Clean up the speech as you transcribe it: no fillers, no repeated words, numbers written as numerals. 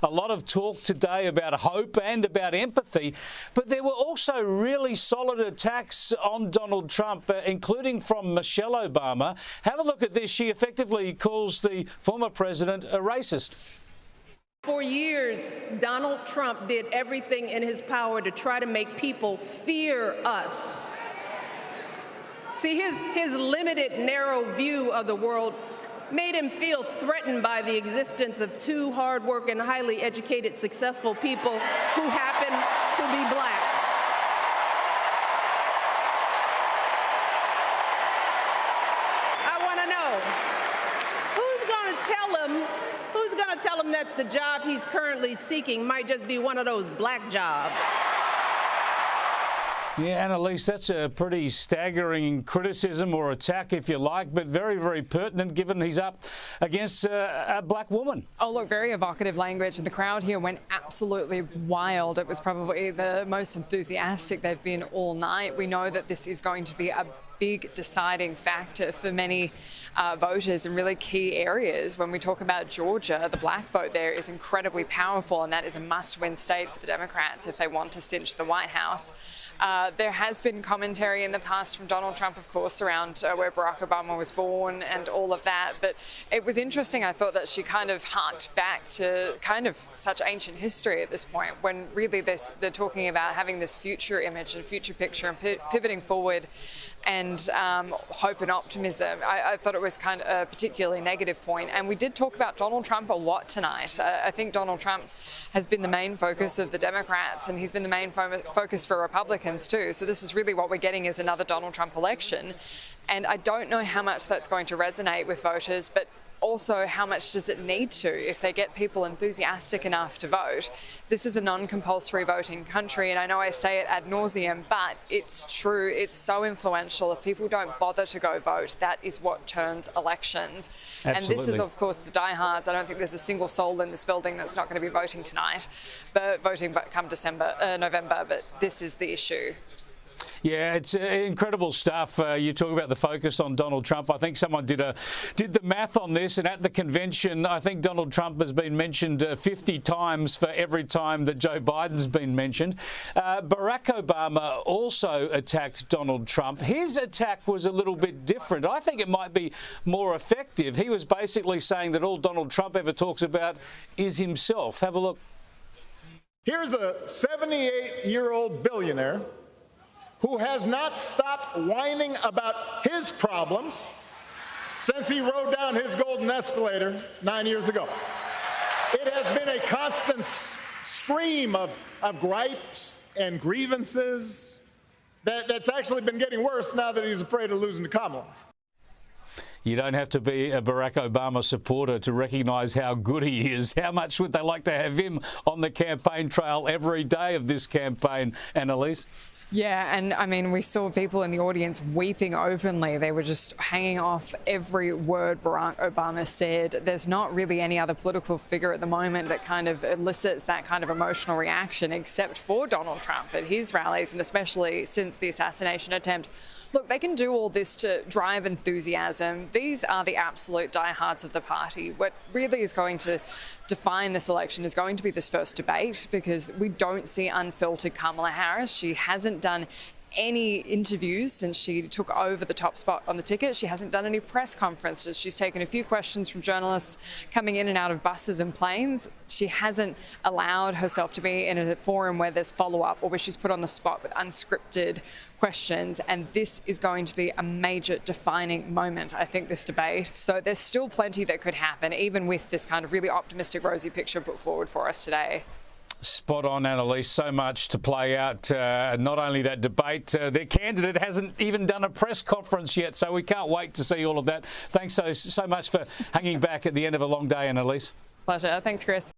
a lot of talk today about hope and about empathy, but there were also really solid attacks on Donald Trump, including from Michelle Obama. Have a look at this. She effectively calls the former president a racist. For years, Donald Trump did everything in his power to try to make people fear us. See, his limited, narrow view of the world made him feel threatened by the existence of two hard-working, highly educated, successful people who happen to be black. I want to know, who's going to tell him that the job he's currently seeking might just be one of those black jobs? Yeah, Annelise, that's a pretty staggering criticism or attack, if you like, but very, very pertinent given he's up against a black woman. Oh, look, very evocative language. And the crowd here went absolutely wild. It was probably the most enthusiastic they've been all night. We know that this is going to be a big deciding factor for many voters in really key areas. When we talk about Georgia, the black vote there is incredibly powerful, and that is a must-win state for the Democrats if they want to cinch the White House. There has been commentary in the past from Donald Trump, of course, around where Barack Obama was born and all of that. But it was interesting, I thought, that she kind of harked back to kind of such ancient history at this point, when really they're talking about having this future image and future picture and pivoting forward and hope and optimism. I thought it was kind of a particularly negative point. And we did talk about Donald Trump a lot tonight. I think Donald Trump has been the main focus of the Democrats, and he's been the main focus for Republicans too. So this is really what we're getting, is another Donald Trump election. And I don't know how much that's going to resonate with voters, but also how much does it need to if they get people enthusiastic enough to vote. This is a non-compulsory voting country, and I know I say it ad nauseum, but it's true. It's so influential. If people don't bother to go vote, that is what turns elections. Absolutely. And this is, of course, the diehards. I don't think there's a single soul in this building that's not going to be voting tonight, but voting come November, but this is the issue. Yeah, it's incredible stuff. You talk about the focus on Donald Trump. I think someone did the math on this, and at the convention, I think Donald Trump has been mentioned 50 times for every time that Joe Biden's been mentioned. Barack Obama also attacked Donald Trump. His attack was a little bit different. I think it might be more effective. He was basically saying that all Donald Trump ever talks about is himself. Have a look. Here's a 78-year-old billionaire who has not stopped whining about his problems since he rode down his golden escalator 9 years ago. It has been a constant stream of gripes and grievances that's actually been getting worse now that he's afraid of losing to Kamala. You don't have to be a Barack Obama supporter to recognise how good he is. How much would they like to have him on the campaign trail every day of this campaign, Annelise? Yeah, and I mean, we saw people in the audience weeping openly. They were just hanging off every word Barack Obama said. There's not really any other political figure at the moment that kind of elicits that kind of emotional reaction, except for Donald Trump at his rallies, and especially since the assassination attempt. Look, they can do all this to drive enthusiasm. These are the absolute diehards of the party. What really is going to define this election is going to be this first debate, because we don't see unfiltered Kamala Harris. She hasn't done any interviews since she took over the top spot on the ticket. She hasn't done any press conferences. She's taken a few questions from journalists coming in and out of buses and planes. She hasn't allowed herself to be in a forum where there's follow-up or where she's put on the spot with unscripted questions. And this is going to be a major defining moment, I think, this debate. So there's still plenty that could happen, even with this kind of really optimistic, rosy picture put forward for us today. Spot on, Annelise. So much to play out. Not only that debate, their candidate hasn't even done a press conference yet, so we can't wait to see all of that. Thanks so much for hanging back at the end of a long day, Annelise. Pleasure. Thanks, Chris.